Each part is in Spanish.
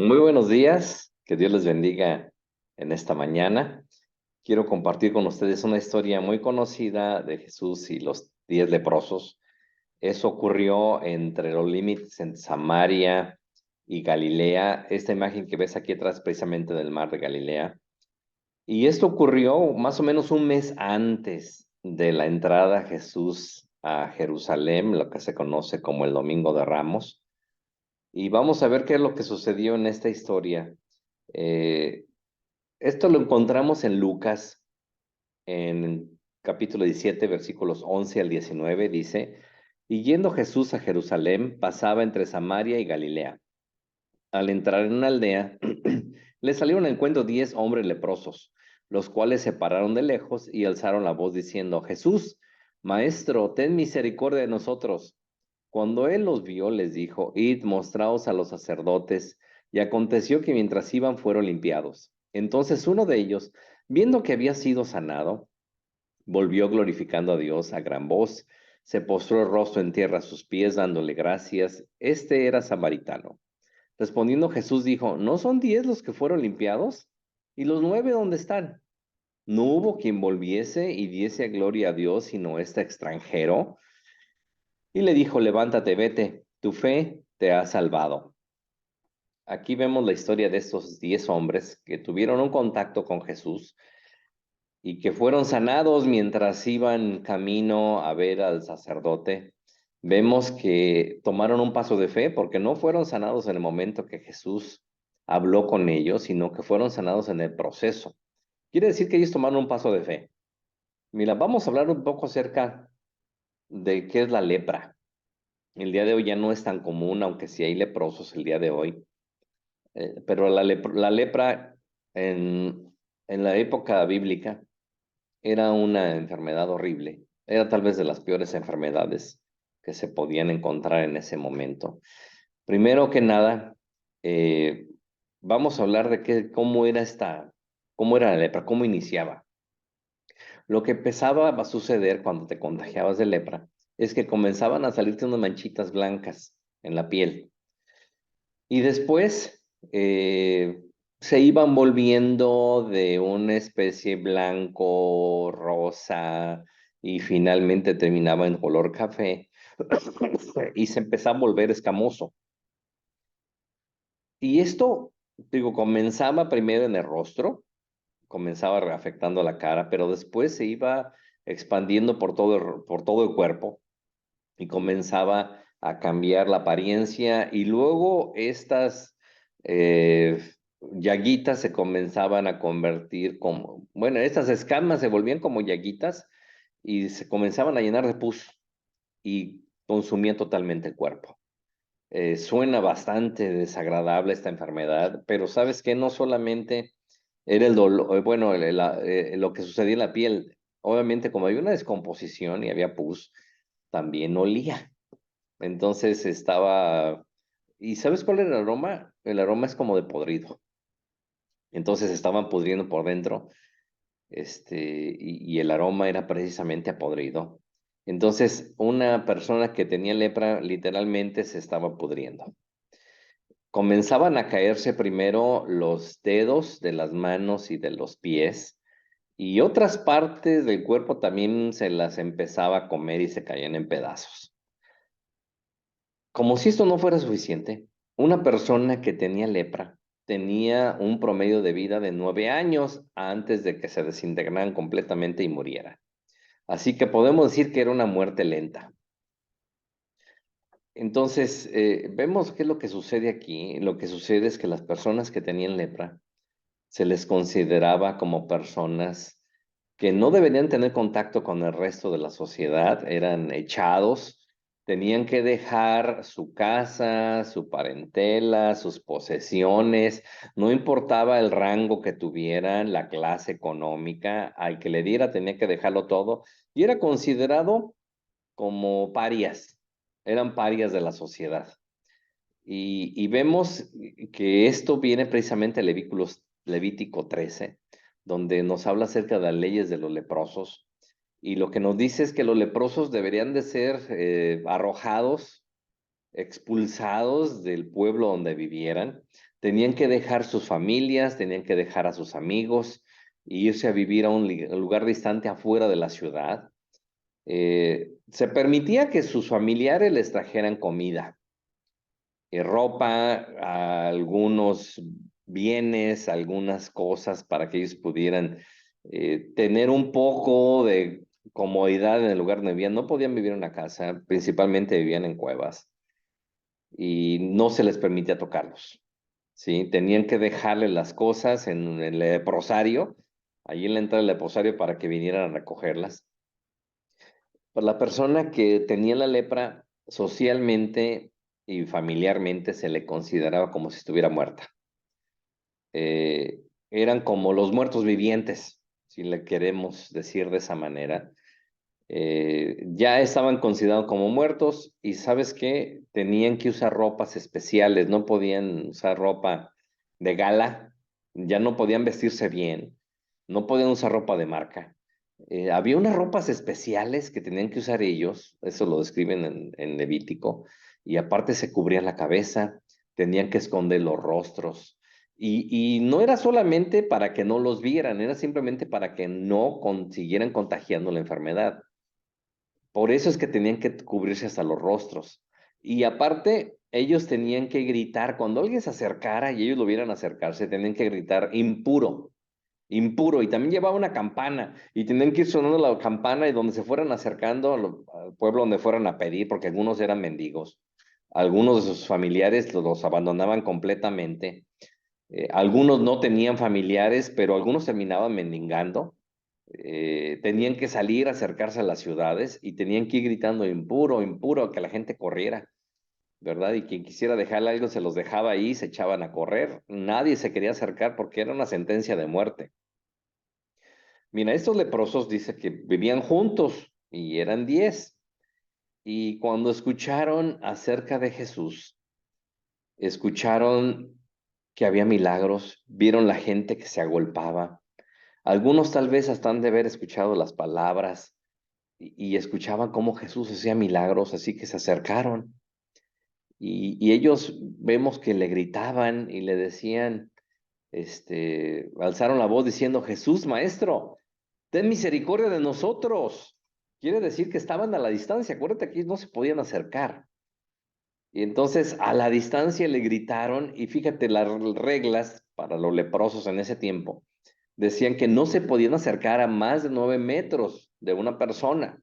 Muy buenos días, que Dios les bendiga en esta mañana. Quiero compartir con ustedes una historia muy conocida de Jesús y los 10 leprosos. Eso ocurrió entre los límites en Samaria y Galilea. Esta imagen que ves aquí atrás precisamente del mar de Galilea. Y esto ocurrió más o menos un mes antes de la entrada de Jesús a Jerusalén, lo que se conoce como el Domingo de Ramos. Y vamos a ver qué es lo que sucedió en esta historia. Eh, Esto lo encontramos en Lucas, en capítulo 17, versículos 11 al 19, dice, y yendo Jesús a Jerusalén, pasaba entre Samaria y Galilea. Al entrar en una aldea, le salieron al encuentro 10 hombres leprosos, los cuales se pararon de lejos y alzaron la voz diciendo, Jesús, Maestro, ten misericordia de nosotros. Cuando él los vio, les dijo, id, mostraos a los sacerdotes. Y aconteció que mientras iban fueron limpiados. Entonces uno de ellos, viendo que había sido sanado, volvió glorificando a Dios a gran voz, se postró el rostro en tierra a sus pies, dándole gracias. Este era samaritano. Respondiendo Jesús dijo, ¿no son 10 los que fueron limpiados? ¿Y los 9 dónde están? No hubo quien volviese y diese gloria a Dios, sino este extranjero. Y le dijo, levántate, vete, tu fe te ha salvado. Aquí vemos la historia de estos 10 hombres que tuvieron un contacto con Jesús y que fueron sanados mientras iban camino a ver al sacerdote. Vemos que tomaron un paso de fe porque no fueron sanados en el momento que Jesús habló con ellos, sino que fueron sanados en el proceso. Quiere decir que ellos tomaron un paso de fe. Mira, vamos a hablar un poco acerca de qué es la lepra. El día de hoy ya no es tan común, aunque sí hay leprosos el día de hoy. Pero la lepra en la época bíblica era una enfermedad horrible. Era tal vez de las peores enfermedades que se podían encontrar en ese momento. Primero que nada, eh, vamos a hablar de cómo era la lepra, cómo iniciaba. Lo que empezaba a suceder cuando te contagiabas de lepra es que comenzaban a salirte unas manchitas blancas en la piel. Y después se iban volviendo de una especie blanco, rosa, y finalmente terminaba en color café, y se empezaba a volver escamoso. Y esto, digo, comenzaba primero en el rostro, comenzaba afectando la cara, pero después se iba expandiendo por todo el cuerpo y comenzaba a cambiar la apariencia y luego estas eh, llaguitas se comenzaban a convertir como, bueno, estas escamas se volvían como llaguitas y se comenzaban a llenar de pus y consumían totalmente el cuerpo. Suena bastante desagradable esta enfermedad, pero ¿sabes qué? No solamente era el dolor, bueno, lo que sucedía en la piel, obviamente como había una descomposición y había pus, también olía. Entonces estaba, ¿y sabes cuál era el aroma? El aroma es como de podrido. Entonces estaban pudriendo por dentro, y el aroma era precisamente a podrido. Entonces, una persona que tenía lepra literalmente se estaba pudriendo. Comenzaban a caerse primero los dedos de las manos y de los pies, y otras partes del cuerpo también se las empezaba a comer y se caían en pedazos. Como si esto no fuera suficiente, una persona que tenía lepra tenía un promedio de vida de 9 años antes de que se desintegraran completamente y muriera. Así que podemos decir que era una muerte lenta. Entonces, vemos qué es lo que sucede aquí. Lo que sucede es que las personas que tenían lepra se les consideraba como personas que no deberían tener contacto con el resto de la sociedad, eran echados, tenían que dejar su casa, su parentela, sus posesiones, no importaba el rango que tuvieran, la clase económica, al que le diera tenía que dejarlo todo y era considerado como parias, eran parias de la sociedad. Y vemos que esto viene precisamente de Levítico 13, donde nos habla acerca de las leyes de los leprosos. Y lo que nos dice es que los leprosos deberían de ser arrojados, expulsados del pueblo donde vivieran. Tenían que dejar sus familias, tenían que dejar a sus amigos e irse a vivir a un lugar distante afuera de la ciudad. Se permitía que sus familiares les trajeran comida, ropa, algunos bienes, algunas cosas para que ellos pudieran tener un poco de comodidad en el lugar donde vivían. No podían vivir en una casa, principalmente vivían en cuevas y no se les permitía tocarlos, ¿sí? Tenían que dejarle las cosas en el leprosario, allí en la entrada del leprosario para que vinieran a recogerlas. Pues la persona que tenía la lepra socialmente y familiarmente se le consideraba como si estuviera muerta. Eran como los muertos vivientes, si le queremos decir de esa manera. Ya estaban considerados como muertos y ¿sabes qué? Tenían que usar ropas especiales, no podían usar ropa de gala, ya no podían vestirse bien, no podían usar ropa de marca. Había unas ropas especiales que tenían que usar ellos, eso lo describen en Levítico, y aparte se cubrían la cabeza, tenían que esconder los rostros. Y no era solamente para que no los vieran, era simplemente para que no siguieran contagiando la enfermedad. Por eso es que tenían que cubrirse hasta los rostros. Y aparte, ellos tenían que gritar, cuando alguien se acercara y ellos lo vieran acercarse, tenían que gritar impuro, impuro. Y también llevaba una campana y tenían que ir sonando la campana y donde se fueran acercando al pueblo donde fueran a pedir, porque algunos eran mendigos. Algunos de sus familiares los abandonaban completamente. Algunos no tenían familiares, pero algunos terminaban mendigando. Tenían que salir, acercarse a las ciudades y tenían que ir gritando impuro, impuro, que la gente corriera, ¿verdad? Y quien quisiera dejarle algo se los dejaba ahí, se echaban a correr. Nadie se quería acercar porque era una sentencia de muerte. Mira, estos leprosos dice que vivían juntos y eran 10. Y cuando escucharon acerca de Jesús, escucharon que había milagros, vieron la gente que se agolpaba. Algunos tal vez hasta han de haber escuchado las palabras y escuchaban cómo Jesús hacía milagros, así que se acercaron. Y ellos vemos que le gritaban y le decían, alzaron la voz diciendo, Jesús, maestro, ten misericordia de nosotros. Quiere decir que estaban a la distancia, acuérdate que ellos no se podían acercar. Y entonces a la distancia le gritaron, y fíjate las reglas para los leprosos en ese tiempo. Decían que no se podían acercar a más de 9 metros de una persona.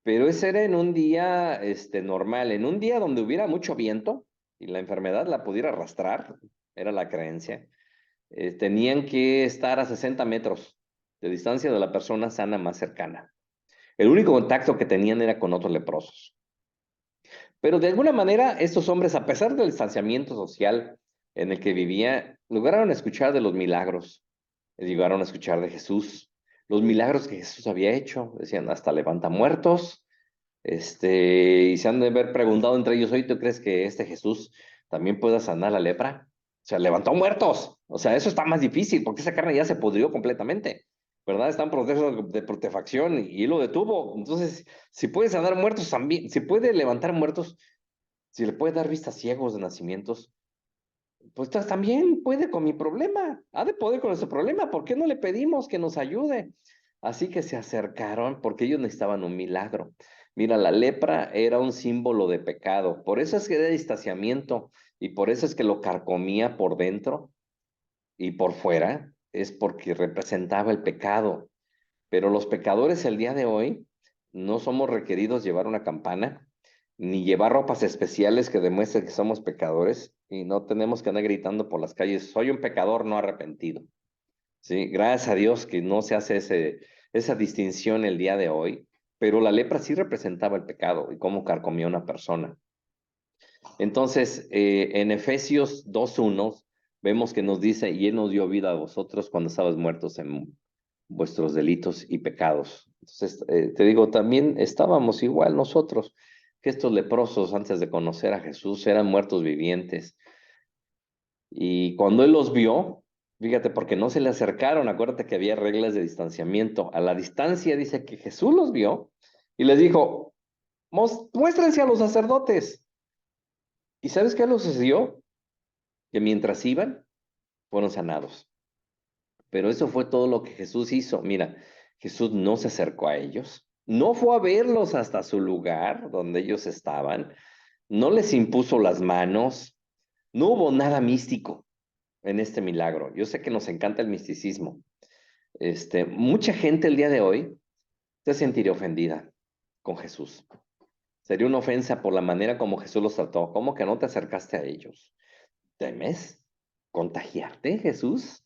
Pero ese era en un día normal, en un día donde hubiera mucho viento y la enfermedad la pudiera arrastrar, era la creencia. Tenían que estar a 60 metros de distancia de la persona sana más cercana. El único contacto que tenían era con otros leprosos. Pero de alguna manera, estos hombres, a pesar del distanciamiento social en el que vivía, lograron escuchar de los milagros, llegaron a escuchar de Jesús, los milagros que Jesús había hecho. Decían, hasta levanta muertos. Y se han de haber preguntado entre ellos, oye, ¿tú crees que este Jesús también pueda sanar la lepra? O sea, levantó muertos. O sea, eso está más difícil porque esa carne ya se pudrió completamente, ¿verdad? Está en proceso de putrefacción y lo detuvo. Entonces, si puede sanar muertos también, si puede levantar muertos, si le puede dar vistas ciegos de nacimientos, pues entonces también puede con mi problema. Ha de poder con nuestro problema. ¿Por qué no le pedimos que nos ayude? Así que se acercaron porque ellos necesitaban un milagro. Mira, la lepra era un símbolo de pecado. Por eso es que era distanciamiento y por eso es que lo carcomía por dentro y por fuera. Es porque representaba el pecado. Pero los pecadores el día de hoy no somos requeridos llevar una campana ni llevar ropas especiales que demuestren que somos pecadores y no tenemos que andar gritando por las calles, soy un pecador no arrepentido. Sí, gracias a Dios que no se hace esa distinción el día de hoy, pero la lepra sí representaba el pecado y cómo carcomía a una persona. Entonces, en Efesios 2:1 vemos que nos dice, y Él nos dio vida a vosotros cuando estabas muertos en vuestros delitos y pecados. Entonces, te digo, también estábamos igual nosotros, que estos leprosos antes de conocer a Jesús eran muertos vivientes. Y cuando Él los vio, fíjate, porque no se le acercaron, acuérdate que había reglas de distanciamiento. A la distancia dice que Jesús los vio y les dijo, muéstrense a los sacerdotes. ¿Y sabes qué le sucedió? que mientras iban, fueron sanados. Pero eso fue todo lo que Jesús hizo. Mira, Jesús no se acercó a ellos, no fue a verlos hasta su lugar donde ellos estaban, no les impuso las manos, no hubo nada místico en este milagro. Yo sé que nos encanta el misticismo. Mucha gente el día de hoy se sentiría ofendida con Jesús. Sería una ofensa por la manera como Jesús los trató. ¿Cómo que no te acercaste a ellos? ¿Temes contagiarte, Jesús?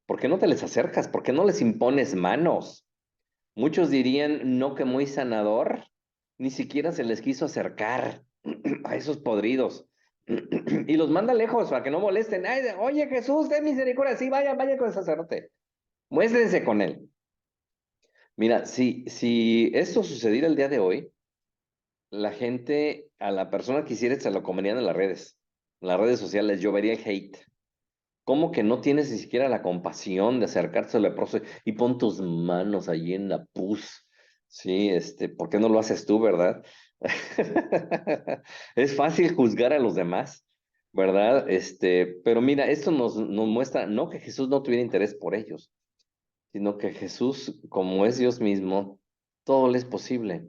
¿Por qué no te les acercas? ¿Por qué no les impones manos? Muchos dirían, no que muy sanador, ni siquiera se les quiso acercar a esos podridos. Y los manda lejos para que no molesten. Ay, oye, Jesús, ten misericordia. Sí, vaya con el sacerdote. Muéstrense con él. Mira, si esto sucediera el día de hoy, la gente, a la persona que hiciera, se lo comerían en las redes sociales, llovería el hate. ¿Cómo que no tienes ni siquiera la compasión de acercarse al leproso y pon tus manos allí en la pus? Sí, ¿por qué no lo haces tú, verdad? Es fácil juzgar a los demás, ¿verdad? Pero mira, esto nos muestra no que Jesús no tuviera interés por ellos, sino que Jesús, como es Dios mismo, todo le es posible.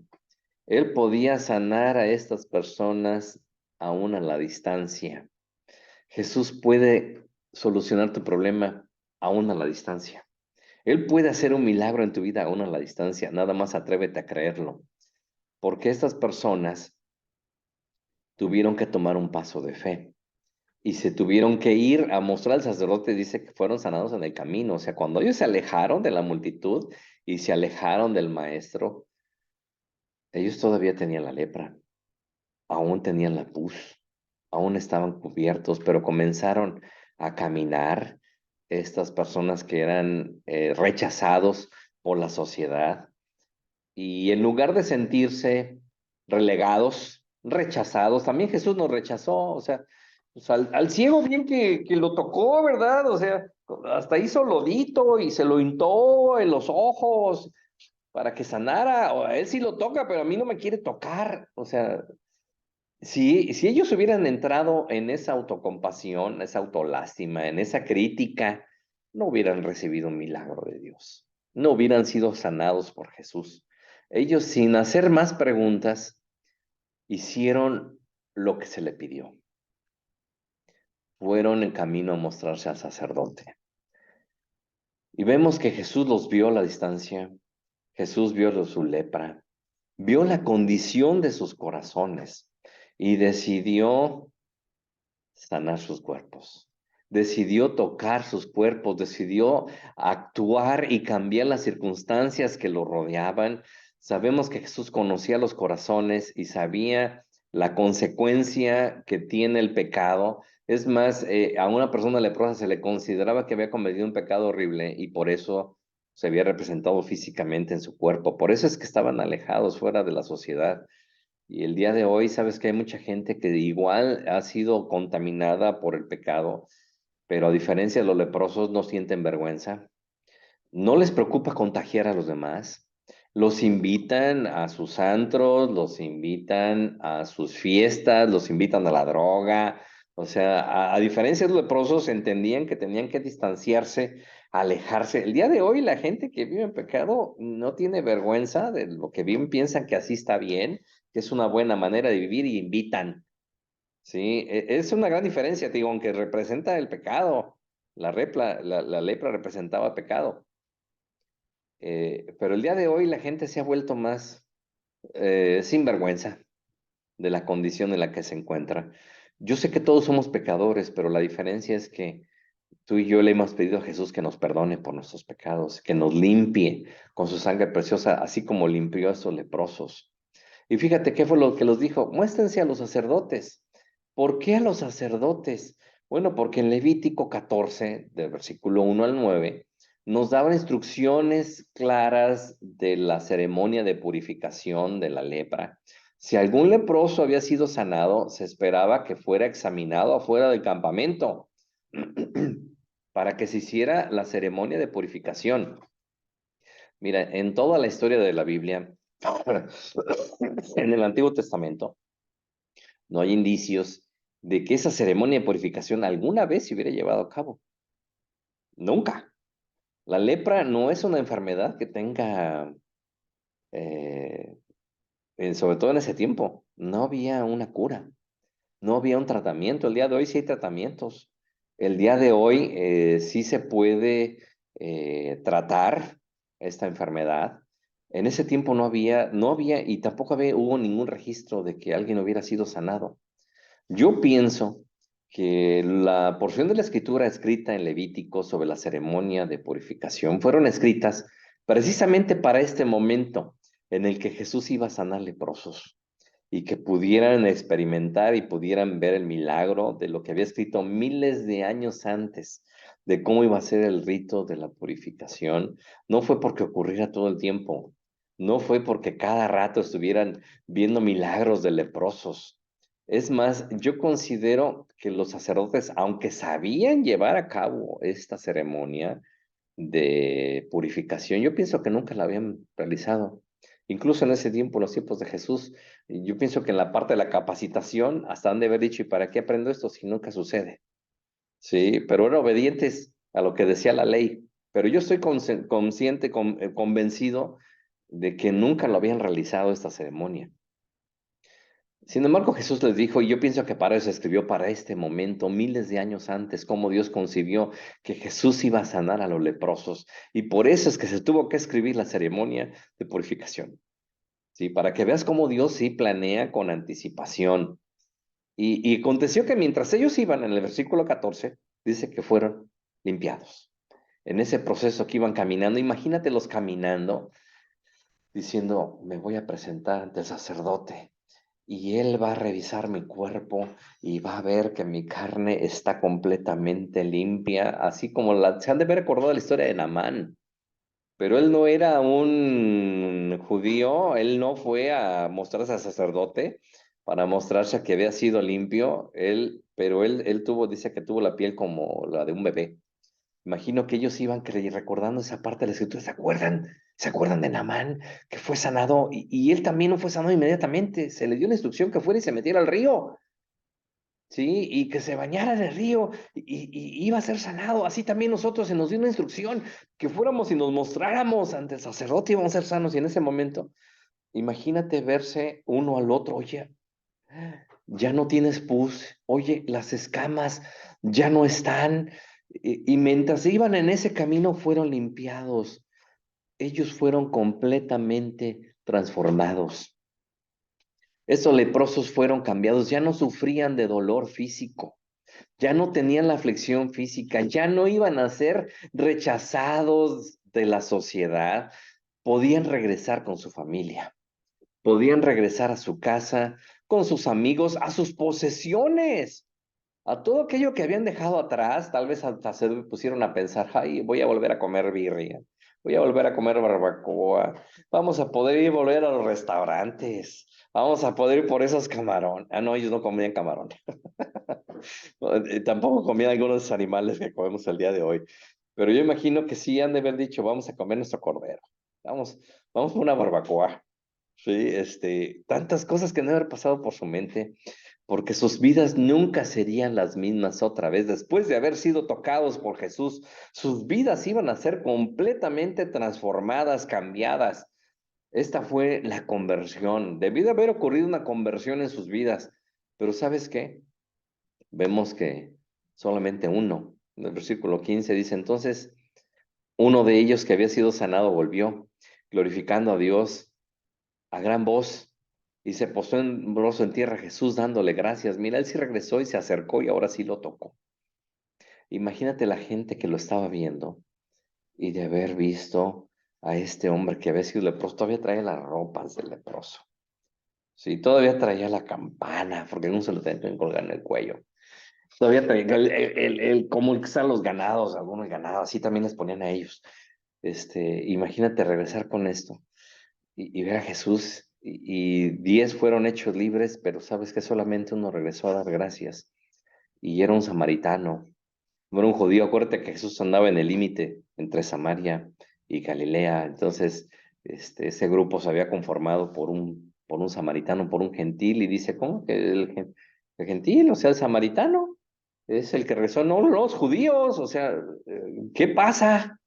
Él podía sanar a estas personas aún a la distancia. Jesús puede solucionar tu problema aún a la distancia. Él puede hacer un milagro en tu vida aún a la distancia. Nada más atrévete a creerlo. Porque estas personas tuvieron que tomar un paso de fe y se tuvieron que ir a mostrar al sacerdote. Dice que fueron sanados en el camino. O sea, cuando ellos se alejaron de la multitud y se alejaron del maestro, ellos todavía tenían la lepra, aún tenían la pus, aún estaban cubiertos, pero comenzaron a caminar estas personas que eran rechazados por la sociedad y en lugar de sentirse relegados, rechazados, también Jesús nos rechazó, o sea, pues al ciego bien que lo tocó, ¿verdad? O sea, hasta hizo lodito y se lo untó en los ojos para que sanara, o a él sí lo toca, pero a mí no me quiere tocar, o sea, si ellos hubieran entrado en esa autocompasión, esa autolástima, en esa crítica, no hubieran recibido un milagro de Dios, no hubieran sido sanados por Jesús. Ellos, sin hacer más preguntas, hicieron lo que se le pidió. Fueron en camino a mostrarse al sacerdote. Y vemos que Jesús los vio a la distancia, Jesús vio su lepra, vio la condición de sus corazones y decidió sanar sus cuerpos. Decidió tocar sus cuerpos, decidió actuar y cambiar las circunstancias que lo rodeaban. Sabemos que Jesús conocía los corazones y sabía la consecuencia que tiene el pecado. Es más, a una persona leprosa se le consideraba que había cometido un pecado horrible y por eso se había representado físicamente en su cuerpo. Por eso es que estaban alejados fuera de la sociedad. Y el día de hoy, sabes que hay mucha gente que igual ha sido contaminada por el pecado, pero a diferencia de los leprosos no sienten vergüenza, no les preocupa contagiar a los demás, los invitan a sus antros, los invitan a sus fiestas, los invitan a la droga. O sea, a diferencia de los leprosos, entendían que tenían que distanciarse, alejarse. El día de hoy, la gente que vive en pecado no tiene vergüenza de lo que viven, piensan que así está bien, que es una buena manera de vivir y invitan. Sí, es una gran diferencia, te digo, aunque representa el pecado. La lepra representaba pecado. Pero el día de hoy la gente se ha vuelto más sin vergüenza de la condición en la que se encuentra. Yo sé que todos somos pecadores, pero la diferencia es que tú y yo le hemos pedido a Jesús que nos perdone por nuestros pecados, que nos limpie con su sangre preciosa, así como limpió a estos leprosos. Y fíjate qué fue lo que los dijo: muéstrense a los sacerdotes. ¿Por qué a los sacerdotes? Bueno, porque en Levítico 14, del versículo 1 al 9, nos daba instrucciones claras de la ceremonia de purificación de la lepra. Si algún leproso había sido sanado, se esperaba que fuera examinado afuera del campamento para que se hiciera la ceremonia de purificación. Mira, en toda la historia de la Biblia, en el Antiguo Testamento, no hay indicios de que esa ceremonia de purificación alguna vez se hubiera llevado a cabo. Nunca. La lepra no es una enfermedad que tenga, eh, sobre todo en ese tiempo, no había una cura, no había un tratamiento. El día de hoy sí hay tratamientos. El día de hoy sí se puede tratar esta enfermedad. En ese tiempo no había y tampoco hubo ningún registro de que alguien hubiera sido sanado. Yo pienso que la porción de la escritura escrita en Levítico sobre la ceremonia de purificación fueron escritas precisamente para este momento en el que Jesús iba a sanar leprosos y que pudieran experimentar y pudieran ver el milagro de lo que había escrito miles de años antes, de cómo iba a ser el rito de la purificación. No fue porque ocurriera todo el tiempo, no fue porque cada rato estuvieran viendo milagros de leprosos. Es más, yo considero que los sacerdotes, aunque sabían llevar a cabo esta ceremonia de purificación, yo pienso que nunca la habían realizado. Incluso en ese tiempo, en los tiempos de Jesús, yo pienso que en la parte de la capacitación, hasta han de haber dicho, ¿y para qué aprendo esto si nunca sucede? Sí, pero eran obedientes a lo que decía la ley. Pero yo estoy consciente, convencido de que nunca lo habían realizado esta ceremonia. Sin embargo, Jesús les dijo, y yo pienso que para eso escribió para este momento, miles de años antes, cómo Dios concibió que Jesús iba a sanar a los leprosos. Y por eso es que se tuvo que escribir la ceremonia de purificación. Sí, para que veas cómo Dios sí planea con anticipación. Y aconteció que mientras ellos iban, en el versículo 14, dice que fueron limpiados. En ese proceso que iban caminando, imagínatelos caminando, diciendo, me voy a presentar ante el sacerdote y él va a revisar mi cuerpo y va a ver que mi carne está completamente limpia, así como se han de haber acordado la historia de Naamán. Pero él no era un judío, él no fue a mostrarse al sacerdote para mostrarse que había sido limpio, pero él tuvo, dice que tuvo la piel como la de un bebé. Imagino que ellos iban recordando esa parte de la escritura. ¿Se acuerdan? ¿Se acuerdan de Naamán que fue sanado? Y él también no fue sanado inmediatamente. Se le dio una instrucción que fuera y se metiera al río. Sí, y que se bañara en el río y iba a ser sanado. Así también nosotros se nos dio una instrucción que fuéramos y nos mostráramos ante el sacerdote y íbamos a ser sanos. Y en ese momento, imagínate verse uno al otro, oye, ya no tienes pus, oye, las escamas ya no están. Y mientras iban en ese camino fueron limpiados. Ellos fueron completamente transformados. Esos leprosos fueron cambiados, ya no sufrían de dolor físico. Ya no tenían la aflicción física, ya no iban a ser rechazados de la sociedad, podían regresar con su familia, podían regresar a su casa, con sus amigos, a sus posesiones, a todo aquello que habían dejado atrás. Tal vez hasta se pusieron a pensar, ay, voy a volver a comer birria, voy a volver a comer barbacoa, vamos a poder ir a volver a los restaurantes, vamos a poder ir por esos camarones. Ah, no, ellos no comían camarón. Tampoco comían algunos animales que comemos el día de hoy, pero yo imagino que sí han de haber dicho, vamos a comer nuestro cordero, vamos, vamos por una barbacoa, sí, tantas cosas que no haber pasado por su mente, porque sus vidas nunca serían las mismas otra vez, después de haber sido tocados por Jesús, sus vidas iban a ser completamente transformadas, cambiadas. Esta fue la conversión, debió de haber ocurrido una conversión en sus vidas, pero ¿sabes qué? Vemos que solamente uno. En el versículo 15 dice, entonces, uno de ellos que había sido sanado volvió, glorificando a Dios a gran voz, y se postró en rostro en tierra Jesús dándole gracias. Mira, él sí regresó y se acercó y ahora sí lo tocó. Imagínate la gente que lo estaba viendo y de haber visto a este hombre que había sido leproso, todavía traía las ropas del leproso. Sí, todavía traía la campana, porque no se lo tenían que colgar en el cuello. Todavía como el que están los ganados, algunos ganados, así también les ponían a ellos. Imagínate regresar con esto y ver a Jesús y 10 fueron hechos libres, pero sabes que solamente uno regresó a dar gracias y era un samaritano, no era un judío. Acuérdate que Jesús andaba en el límite entre Samaria y Galilea, entonces ese grupo se había conformado por un samaritano, por un gentil y dice, ¿cómo que El gentil, o sea, el samaritano, es el que regresó, no los judíos, o sea, ¿qué pasa?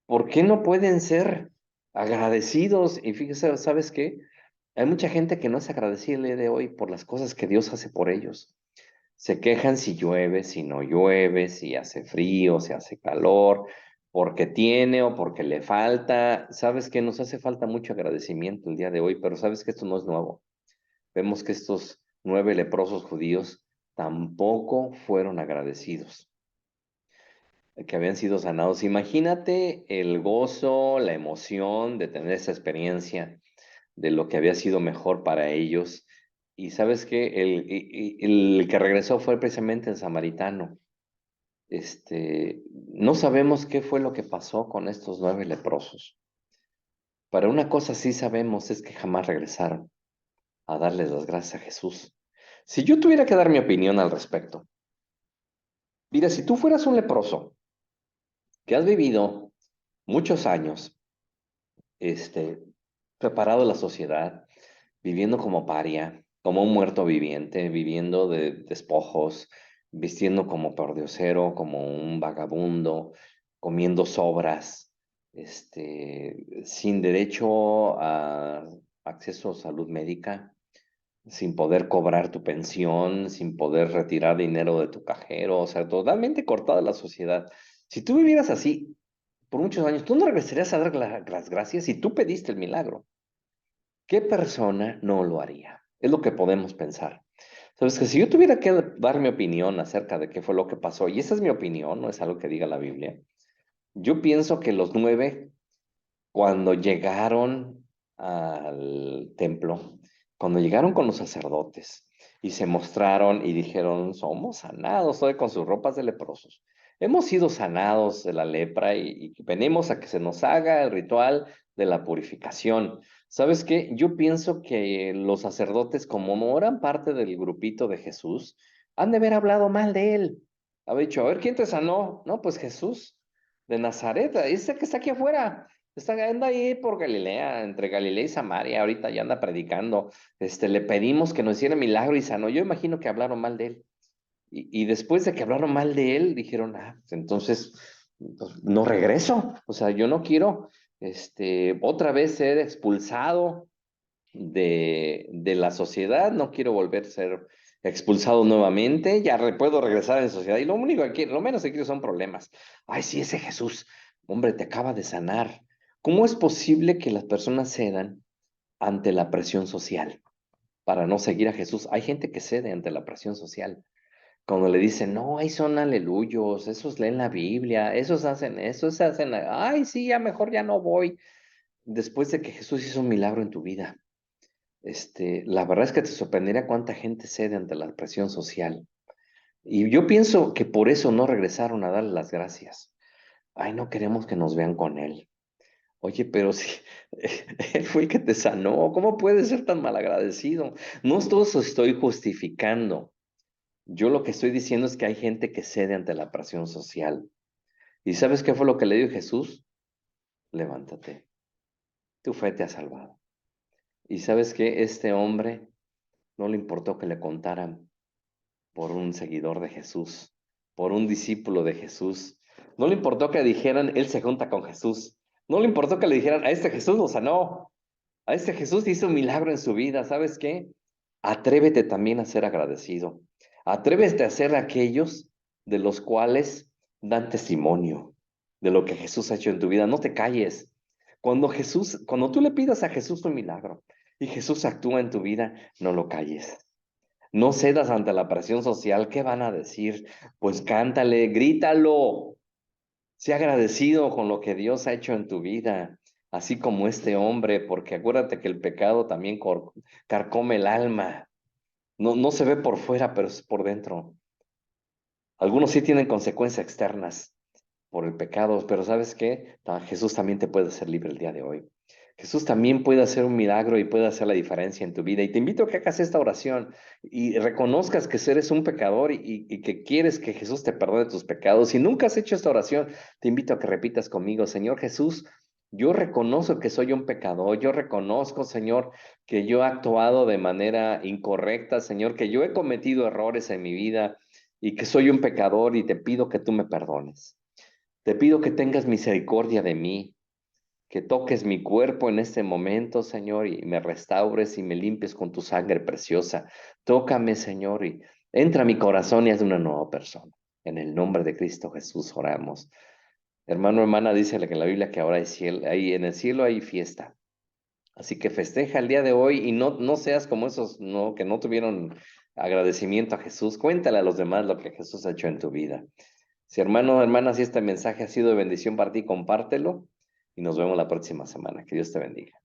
¿Por qué no pueden ser agradecidos? Y fíjese, ¿sabes qué? Hay mucha gente que no es agradecida el día de hoy por las cosas que Dios hace por ellos. Se quejan si llueve, si no llueve, si hace frío, si hace calor, porque tiene o porque le falta. ¿Sabes qué? Nos hace falta mucho agradecimiento el día de hoy, pero sabes que esto no es nuevo. Vemos que estos 9 leprosos judíos tampoco fueron agradecidos, que habían sido sanados. Imagínate el gozo, la emoción de tener esa experiencia de lo que había sido mejor para ellos. Y sabes que el que regresó fue precisamente el samaritano. No sabemos qué fue lo que pasó con estos 9 leprosos. Para una cosa sí sabemos es que jamás regresaron a darles las gracias a Jesús. Si yo tuviera que dar mi opinión al respecto, mira, si tú fueras un leproso que has vivido muchos años, este, preparado a la sociedad, viviendo como paria, como un muerto viviente, viviendo de despojos, vistiendo como pordiosero, como un vagabundo, comiendo sobras, sin derecho a acceso a salud médica, sin poder cobrar tu pensión, sin poder retirar dinero de tu cajero, o sea, totalmente cortada de la sociedad. Si tú vivieras así por muchos años, tú no regresarías a dar las gracias si tú pediste el milagro. ¿Qué persona no lo haría? Es lo que podemos pensar. Sabes que si yo tuviera que dar mi opinión acerca de qué fue lo que pasó, y esa es mi opinión, no es algo que diga la Biblia, yo pienso que los 9, cuando llegaron al templo, cuando llegaron con los sacerdotes y se mostraron y dijeron, somos sanados hoy con sus ropas de leprosos. Hemos sido sanados de la lepra y venimos a que se nos haga el ritual de la purificación. ¿Sabes qué? Yo pienso que los sacerdotes, como no eran parte del grupito de Jesús, han de haber hablado mal de él. Haber dicho, a ver, ¿quién te sanó? No, pues Jesús de Nazaret, ese que está aquí afuera. Anda ahí por Galilea, entre Galilea y Samaria, ahorita ya anda predicando. Le pedimos que nos hiciera milagro y sanó. Yo imagino que hablaron mal de él. Y después de que hablaron mal de él, dijeron, pues entonces pues, no regreso. O sea, yo no quiero otra vez ser expulsado de la sociedad, no quiero volver a ser expulsado nuevamente, ya puedo regresar a la sociedad. Y lo único que quiero, lo menos que quiero son problemas. Ay, sí, ese Jesús, hombre, te acaba de sanar. ¿Cómo es posible que las personas cedan ante la presión social para no seguir a Jesús? Hay gente que cede ante la presión social. Cuando le dicen, no, ahí son aleluyos, esos leen la Biblia, esos hacen eso, esos hacen, ay, sí, ya mejor ya no voy. Después de que Jesús hizo un milagro en tu vida, la verdad es que te sorprendería cuánta gente cede ante la presión social. Y yo pienso que por eso no regresaron a darle las gracias. Ay, no queremos que nos vean con él. Oye, pero si él fue el que te sanó, ¿cómo puedes ser tan malagradecido? No todo eso estoy justificando. Yo lo que estoy diciendo es que hay gente que cede ante la presión social. ¿Y sabes qué fue lo que le dijo Jesús? Levántate, tu fe te ha salvado. ¿Y sabes qué? Este hombre no le importó que le contaran por un seguidor de Jesús, por un discípulo de Jesús. No le importó que dijeran, él se junta con Jesús. No le importó que le dijeran, a este Jesús lo sanó. A este Jesús hizo un milagro en su vida. ¿Sabes qué? Atrévete también a ser agradecido. Atrévete a ser aquellos de los cuales dan testimonio de lo que Jesús ha hecho en tu vida. No te calles. Cuando tú le pidas a Jesús un milagro y Jesús actúa en tu vida, no lo calles. No cedas ante la presión social. ¿Qué van a decir? Pues cántale, grítalo. Sea agradecido con lo que Dios ha hecho en tu vida, así como este hombre, porque acuérdate que el pecado también carcome el alma. No, no se ve por fuera, pero es por dentro. Algunos sí tienen consecuencias externas por el pecado, pero ¿sabes qué? Jesús también te puede hacer libre el día de hoy. Jesús también puede hacer un milagro y puede hacer la diferencia en tu vida. Y te invito a que hagas esta oración y reconozcas que eres un pecador y que quieres que Jesús te perdone tus pecados. Si nunca has hecho esta oración, te invito a que repitas conmigo, Señor Jesús, Yo reconozco que soy un pecador, yo reconozco, Señor, que yo he actuado de manera incorrecta, Señor, que yo he cometido errores en mi vida y que soy un pecador y te pido que tú me perdones. Te pido que tengas misericordia de mí, que toques mi cuerpo en este momento, Señor, y me restaures y me limpies con tu sangre preciosa. Tócame, Señor, y entra a mi corazón y haz una nueva persona. En el nombre de Cristo Jesús oramos. Hermano, hermana, dice que en la Biblia que ahora hay cielo, ahí en el cielo hay fiesta. Así que festeja el día de hoy y no seas como esos no, que no tuvieron agradecimiento a Jesús. Cuéntale a los demás lo que Jesús ha hecho en tu vida. Si hermano, hermana, si este mensaje ha sido de bendición para ti, compártelo y nos vemos la próxima semana. Que Dios te bendiga.